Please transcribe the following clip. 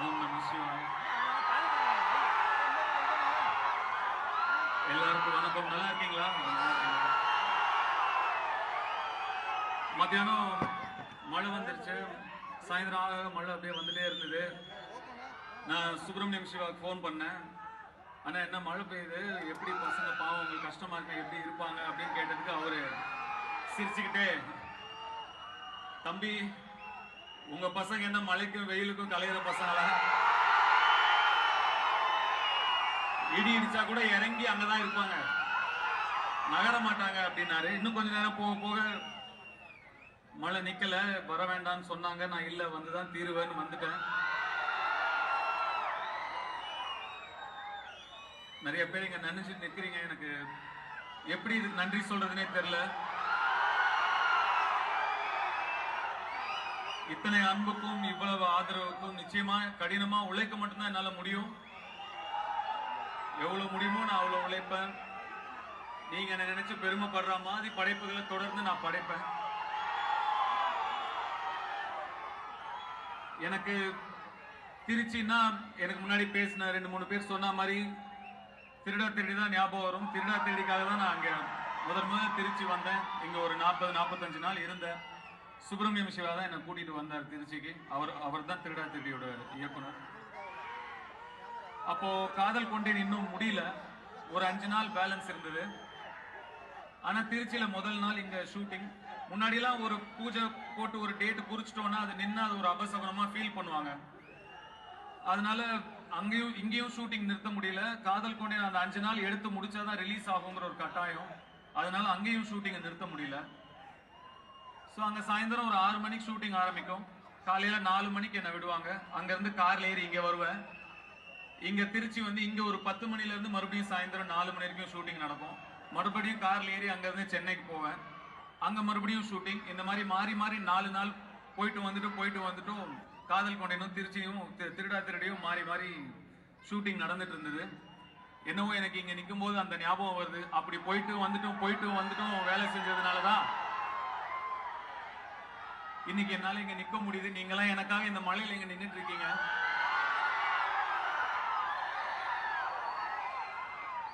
ஓம் நம சிவாய். எல்லாருக்கும் வணக்கம். நல்லா இருக்கீங்களா? மத்தியானம் மழை வந்துருச்சு. சாயந்தரம் ஆக மழை அப்படியே வந்துட்டே இருந்தது. நான் சுப்பிரமணியம் சிவாவுக்கு ஃபோன் பண்ணேன். ஆனால் என்ன மழை பெய்யுது, எப்படி பசங்க பாவம் உங்களுக்கு கஷ்டமா இருக்கு, எப்படி இருப்பாங்க அப்படின்னு கேட்டதுக்கு அவரு சிரிச்சுக்கிட்டே, தம்பி உங்க பசங்க என்ன மழைக்கும் வெயிலுக்கும் கலையிற பசங்களா? இடி இடிச்சா கூட இறங்கி அங்கதான் இருப்பாங்க, நகர மாட்டாங்க அப்படின்னாரு. இன்னும் கொஞ்ச நேரம் போக போக மழை நிக்கல, வர வேண்டாம்னு சொன்னாங்க. நான் இல்ல வந்துதான் தீருவேன்னு வந்துட்டேன். நிறைய பேர் இங்க நினைச்சு நிக்கிறீங்க. எனக்கு எப்படி இதுக்கு நன்றி சொல்றதுனே தெரியல. இத்தனை அன்புக்கும் இவ்வளவு ஆதரவுக்கும் நிச்சயமா கடினமா உழைக்க மட்டும்தான் என்னால முடியும். எவ்வளவு முடியுமோ நான் அவ்வளவு உழைப்பேன். நீங்க என்ன நினைச்சு பெருமைப்படுற மாதிரி படைப்புகளை தொடர்ந்து நான் படைப்பேன். எனக்கு திருச்சின்னா எனக்கு முன்னாடி பேசின 2-3 பேர் சொன்ன மாதிரி திருடா திருடி தான் ஞாபகம் வரும். திருடா திருடிக்காக தான் நான் அங்க முதல் திருச்சி வந்தேன். இங்க ஒரு 40-45 நாள் இருந்தேன். சுப்பிரமணியம் சிவா தான் என்னை கூட்டிட்டு வந்தார் திருச்சிக்கு. அவர் தான் திருடா திருடியோட இயக்குனர். அப்போ காதல் கொண்டேன் இன்னும் முடியல, ஒரு 5 நாள் பேலன்ஸ் இருந்தது. ஆனா திருச்சியில முதல் நாள் இங்க ஷூட்டிங். முன்னாடிலாம் ஒரு பூஜை போட்டு ஒரு டேட் குறிச்சிட்டோம்னா அது நின்று அது ஒரு அபசகனமா ஃபீல் பண்ணுவாங்க. அதனால அங்கேயும் இங்கேயும் ஷூட்டிங் நிறுத்த முடியல. காதல் கொண்டேன் அந்த 5 நாள் எடுத்து முடிச்சாதான் ரிலீஸ் ஆகுங்கிற ஒரு கட்டாயம். அதனால அங்கேயும் ஷூட்டிங்கை நிறுத்த முடியல. ஸோ அங்கே சாயந்தரம் ஒரு 6 மணிக்கு ஷூட்டிங் ஆரம்பிக்கும். காலையில் 4 மணிக்கு என்னை விடுவாங்க. அங்கேருந்து காரில் ஏறி இங்கே வருவேன். இங்கே திருச்சி வந்து இங்கே ஒரு 10 மணிலேருந்து மறுபடியும் சாயந்தரம் 4 மணி வரைக்கும் ஷூட்டிங் நடக்கும். மறுபடியும் காரில் ஏறி அங்கேருந்து சென்னைக்கு போவேன். அங்கே மறுபடியும் ஷூட்டிங். இந்த மாதிரி மாறி மாறி 4 நாள் போயிட்டு வந்துட்டும் காதல் கொண்டேனும் திருச்சியும் திருடா திருடியும் மாறி மாறி ஷூட்டிங் நடந்துட்டு இருந்தது. என்னவோ எனக்கு இங்கே நிற்கும் போது அந்த ஞாபகம் வருது. அப்படி போயிட்டு வந்துட்டும் வேலை செஞ்சதுனாலதான் இன்னைக்கு என்னால இங்க நிக்க முடியுது. நீங்களாம் எனக்காக இந்த மழையில இங்க நின்றுட்டு இருக்கீங்க.